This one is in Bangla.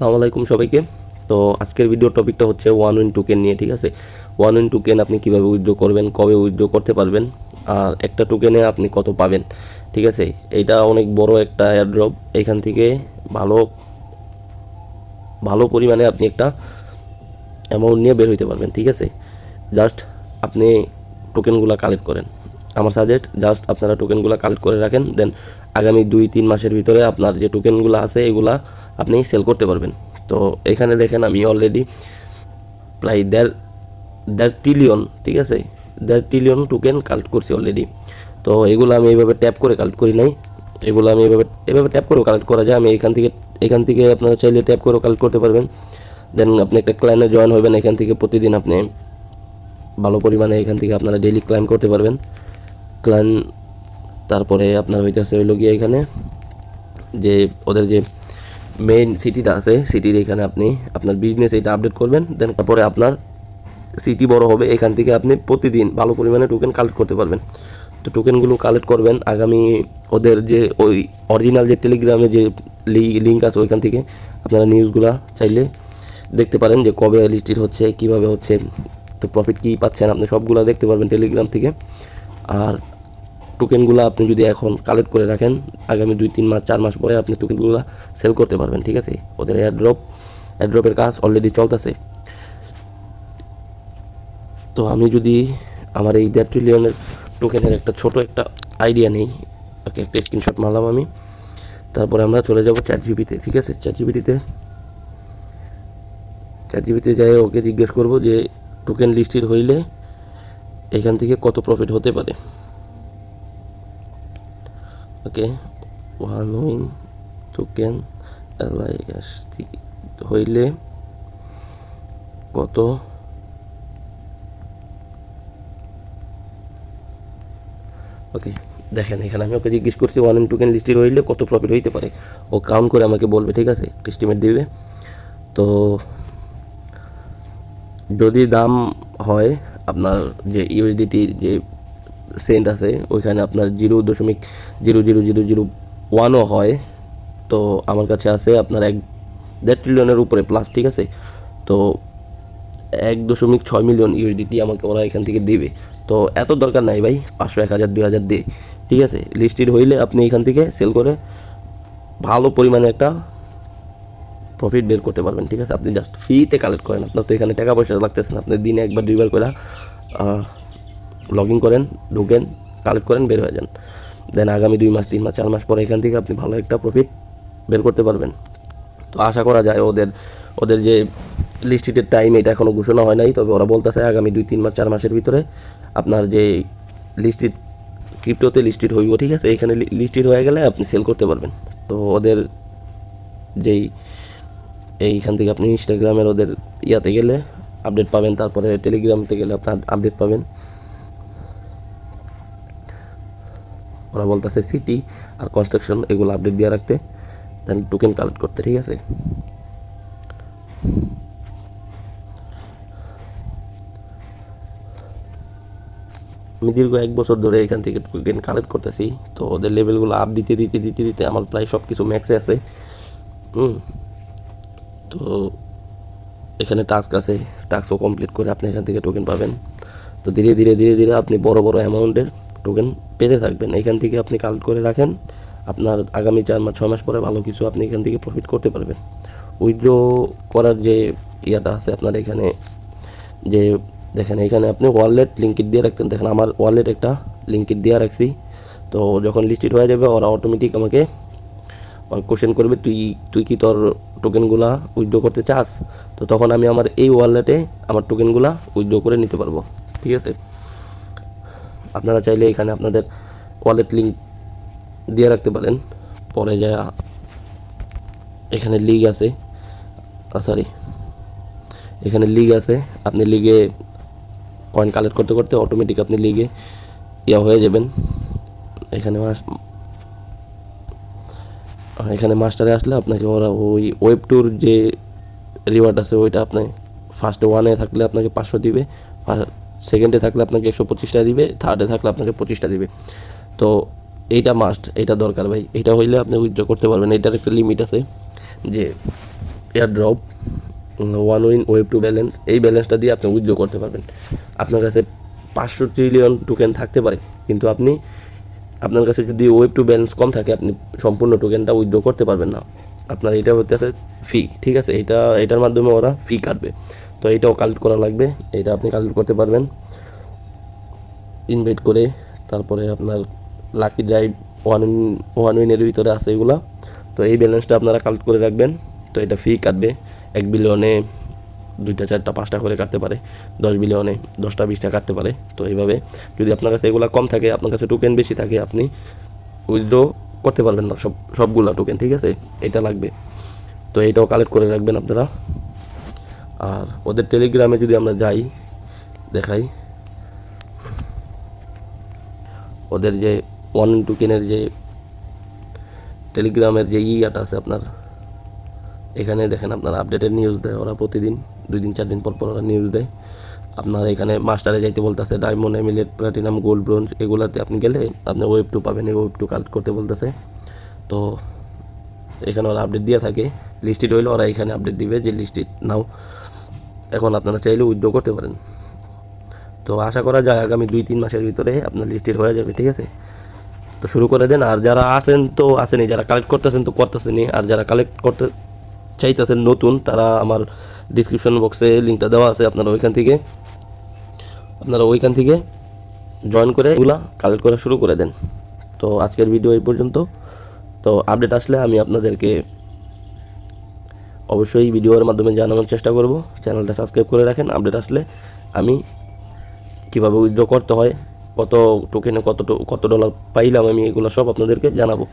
আসসালামু আলাইকুম সবাইকে। তো আজকের ভিডিও টপিকটা হচ্ছে ওয়ান উইন টোকেন নিয়ে, ঠিক আছে। ওয়ান উইন টোকেন আপনি কীভাবে উইথড্র করবেন, কবে উইথড্র করতে পারবেন, আর একটা টোকেনে আপনি কত পাবেন, ঠিক আছে। এইটা অনেক বড় একটা এয়ারড্রপ। এখান থেকে ভালো ভালো পরিমাণে আপনি একটা অ্যামাউন্ট নিয়ে বের হইতে পারবেন, ঠিক আছে। জাস্ট আপনি টোকেনগুলো কালেক্ট করেন। আমার সাজেস্ট জাস্ট আপনারা টোকেনগুলো কালেক্ট করে রাখেন, দেন আগামী 2-3 মাসের ভিতরে আপনার যে টোকেনগুলো আছে এগুলা আপনি সেল করতে পারবেন। তো এখানে দেখেন আমি অলরেডি প্রায় দেড় ট্রিলিয়ন, ঠিক আছে, 1.5 ট্রিলিয়ন টোকেন কালেক্ট করছি অলরেডি। তো এগুলো আমি এইভাবে ট্যাপ করে কালেক্ট করি নাই, এগুলো আমি এভাবে ট্যাপ করেও কালেক্ট করা যায়। আমি এখান থেকে আপনারা চাইলে ট্যাপ করেও কালেক্ট করতে পারবেন। দেন আপনি একটা ক্লায়েন্টে জয়েন হবেন, এখান থেকে প্রতিদিন আপনি ভালো পরিমাণে এখান থেকে আপনারা ডেইলি ক্লাইম করতে পারবেন। ক্লায়েন্ট তারপরে আপনার হইতেছে হইল গিয়ে এখানে যে ওদের যে মেইন সিটিটা আছে, সিটির এখানে আপনি আপনার বিজনেস এটা আপডেট করবেন। দেন তারপরে আপনার সিটি বড় হবে, এখান থেকে আপনি প্রতিদিন ভালো পরিমাণে টোকেন কালেক্ট করতে পারবেন। তো টোকেনগুলো কালেক্ট করবেন আগামী ওদের যে ওই অরিজিনাল যে টেলিগ্রামে যে লিঙ্ক আছে ওইখান থেকে আপনারা নিউজগুলো চাইলে দেখতে পারেন যে কবে লিস্টেড হচ্ছে, কীভাবে হচ্ছে, তো প্রফিট কী পাচ্ছেন আপনি সবগুলো দেখতে পারবেন টেলিগ্রাম থেকে। আর টোকেনগুলো আপনি যদি এখন কালেক্ট করে রাখেন, আগামী 2-3 মাস 4 মাস পরে আপনি টোকেনগুলো সেল করতে পারবেন, ঠিক আছে। ওদের এয়ারড্রপের কাজ অলরেডি চলতেছে। তো আমি যদি আমার এই 1.5 ট্রিলিয়নের টোকেনের একটা ছোট একটা আইডিয়া নেই, ওকে একটা স্ক্রিনশট মারলাম আমি। তারপরে আমরা চলে যাব চ্যাটজিপিতে, ঠিক আছে। চ্যাটজিপিতে যাই ওকে জিজ্ঞেস করব যে টোকেন লিস্টেড হইলে এখান থেকে কত প্রফিট হতে পারে। ওকে, ওয়ান উইন টোকেন হইলে কত ওকে দেখেন এখানে আমি ওকে জিজ্ঞেস করছি ওয়ান উইন টোকেন লিস্টেড হইলে কত প্রফিট হইতে পারে। ও কাউন্ট করে আমাকে বলবে, ঠিক আছে, এস্টিমেট দিবে। তো যদি দাম হয় আপনার যে ইউএসডিটির যে সেন্ট আছে ওইখানে আপনার 0.00001ও হয়, তো আমার কাছে আছে আপনার 1.5 ট্রিলিয়নের উপরে প্লাস, ঠিক আছে। তো 1.6 মিলিয়ন ইউএসডিটি আমাকে ওরা এখান থেকে দেবে। তো এত দরকার নাই ভাই, 500, 1000, 2000 দে, ঠিক আছে। লিস্টেড হইলে আপনি এখান থেকে সেল করে ভালো পরিমাণে একটা প্রফিট বের করতে পারবেন, ঠিক আছে। আপনি জাস্ট ফ্রিতে কালেক্ট করেন, আপনার তো এখানে টাকা পয়সা লাগতেছে না। আপনি দিনে 1-2 বার করে লগ ইন করেন, ঢোকেন, কালেক্ট করেন, বের হয়ে যান। দেন আগামী 2 মাস 3 মাস 4 মাস পরে এখান থেকে আপনি ভালো একটা প্রফিট বের করতে পারবেন। তো আশা করা যায় ওদের যে লিস্টেডের টাইম এটা এখনও ঘোষণা হয় নাই, তবে ওরা বলতেছে আগামী 2-3 মাস 4 মাসের ভিতরে আপনার যে লিস্টেড ক্রিপ্টোতে লিস্টেড হইব, ঠিক আছে। এখানে লিস্টেড হয়ে গেলে আপনি সেল করতে পারবেন। তো ওদের যেই এইখান থেকে আপনি ইনস্টাগ্রামের ওদের ইয়াতে গেলে আপডেট পাবেন, তারপরে টেলিগ্রামতে গেলে আপনার আপডেট পাবেন। ওরা বলতেছে সিটি আর কনস্ট্রাকশন এগুলো আপডেট দিয়ে রাখতে, দেন টোকেন কালেক্ট করতে, ঠিক আছে। আমি দীর্ঘ 1 বছর ধরে এখান থেকে টোকেন কালেক্ট করতেছি। তো ওদের লেভেলগুলো আপ দিতে দিতে দিতে দিতে আমার প্রায় সব কিছু ম্যাক্সে আছে। তো এখানে টাস্ক আছে, টাস্কও কমপ্লিট করে আপনি এখান থেকে টোকেন পাবেন। তো ধীরে ধীরে ধীরে ধীরে আপনি বড় বড় অ্যামাউন্টের টোকেন পেতে থাকবেন। এখান থেকে আপনি কালেক্ট করে রাখেন, আপনার আগামী 4 মাস 6 মাস পরে ভালো কিছু আপনি এখান থেকে প্রফিট করতে পারবেন। উইথড্র করার যে ইয়াটা আছে আপনার এখানে, যে দেখেন এখানে আপনি ওয়ালেট লিঙ্কিট দিয়ে রাখতেন, দেখেন আমার ওয়ালেট একটা লিঙ্কিট দিয়ে রাখছি। তো যখন লিস্টেড হয়ে যাবে ওরা অটোমেটিক আমাকে কোশ্চেন করবে তুই কি তোর টোকেনগুলা উইথড্র করতে চাস। তো তখন আমি আমার এই ওয়ালেটে আমার টোকেনগুলা উইথড্র করে নিতে পারবো, ঠিক আছে। আপনারা চাইলে এখানে আপনাদের ওয়ালেট লিঙ্ক দিয়ে রাখতে পারেন। পরে যা এখানে লিগ আছে, এখানে লিগ আছে, আপনি লিগে কয়েন কালেক্ট করতে করতে অটোমেটিক আপনি লিগে হয়ে যাবেন। এখানে মাস্টারে আসলে আপনাকে ওরা ওই ওয়েব ট্যুর যে রিওয়ার্ড আছে ওইটা আপনি ফার্স্টে 1-এ থাকলে আপনাকে 500 দিবে, সেকেন্ডে থাকলে আপনাকে 125টা দিবে, থার্ডে থাকলে আপনাকে 25টা দিবে। তো এইটা মাস্ট, এইটা দরকার ভাই। এইটা হইলে আপনি উইথড্র করতে পারবেন। এইটার একটা লিমিট আছে যে airdrop, one win, web to balance, এই ব্যালেন্সটা দিয়ে আপনি উইথড্র করতে পারবেন। আপনার কাছে 500 ট্রিলিয়ন টোকেন থাকতে পারে, কিন্তু আপনার কাছে যদি ওয়েব টু ব্যালেন্স কম থাকে আপনি সম্পূর্ণ টোকেনটা উইথড্র করতে পারবেন না। আপনার এটা হতে আছে ফি, ঠিক আছে, এটার মাধ্যমে ওরা ফি কাটবে। তো এইটাও কালেক্ট করা লাগবে, এটা আপনি কালেক্ট করতে পারবেন ইনভাইট করে। তারপরে আপনার লাকি ড্রাইভ, ওয়ান উইনের ভিতরে আছে এগুলা। তো এই ব্যালেন্সটা আপনারা কালেক্ট করে রাখবেন। তো এটা ফি কাটবে, 1 বিলিয়নে 2টা 4টা 5টা করে কাটতে পারে, 10 বিলিয়নে 10টা 20টা কাটতে পারে। তো এইভাবে যদি আপনার কাছে এগুলো কম থাকে, আপনার কাছে টোকেন বেশি থাকে, আপনি উইথড্র করতে পারবেন না সবগুলা টোকেন, ঠিক আছে, এটা লাগবে। তো এইটাও কালেক্ট করে রাখবেন আপনারা। আর ওদের টেলিগ্রামে যদি আমরা যাই, দেখাই ওদের যে ওয়ান টোকেনের যে টেলিগ্রামের যে ইয়াটা আছে আপনার, এখানে দেখেন আপনার আপডেটেড নিউজ দেয় ওরা প্রতিদিন, 2 দিন 4 দিন পর পর ওরা নিউজ দেয়। আপনার এখানে মাস্টারে যাইতে বলতেছে, ডায়মন্ড, এমিলেট, প্লাটিনাম, গোল্ড, ব্রোঞ্জ, এগুলাতে আপনি গেলে আপনি ওয়েব 2 পাবেন, এই ওয়েব 2 কালেক্ট করতে বলতেছে। তো এখানে ওরা আপডেট দিয়ে থাকে, লিস্টেড হইলে ওরা এখানে আপডেট দিবে যে লিস্টেড নাও। এখন আপনারা চাইলে উইথড্র করতে পারেন। তো আশা করা যায় আগামী 2-3 মাসের ভিতরে আপনার লিস্টেড হয়ে যাবে, ঠিক আছে। তো শুরু করে দেন। আর যারা আছেন তো আসেনি, যারা কালেক্ট করতেছেন তো করতেছেনই, আর যারা কালেক্ট করতে চাইতেছেন নতুন, তারা আমার ডিসক্রিপশন বক্সে লিঙ্কটা দেওয়া আছে, আপনারা ওইখান থেকে জয়েন করে এগুলা কালেক্ট করা শুরু করে দেন। তো আজকের ভিডিও এই পর্যন্ত। তো আপডেট আসলে আমি আপনাদেরকে অবশ্যই ভিডিওর মাধ্যমে জানানোর চেষ্টা করব। চ্যানেলটা সাবস্ক্রাইব করে রাখেন, আপডেট আসলে আমি কীভাবে উইথড্র করতে হয়, কত টোকেনে কত ডলার পাইলাম, আমি এগুলো সব আপনাদেরকে জানাবো।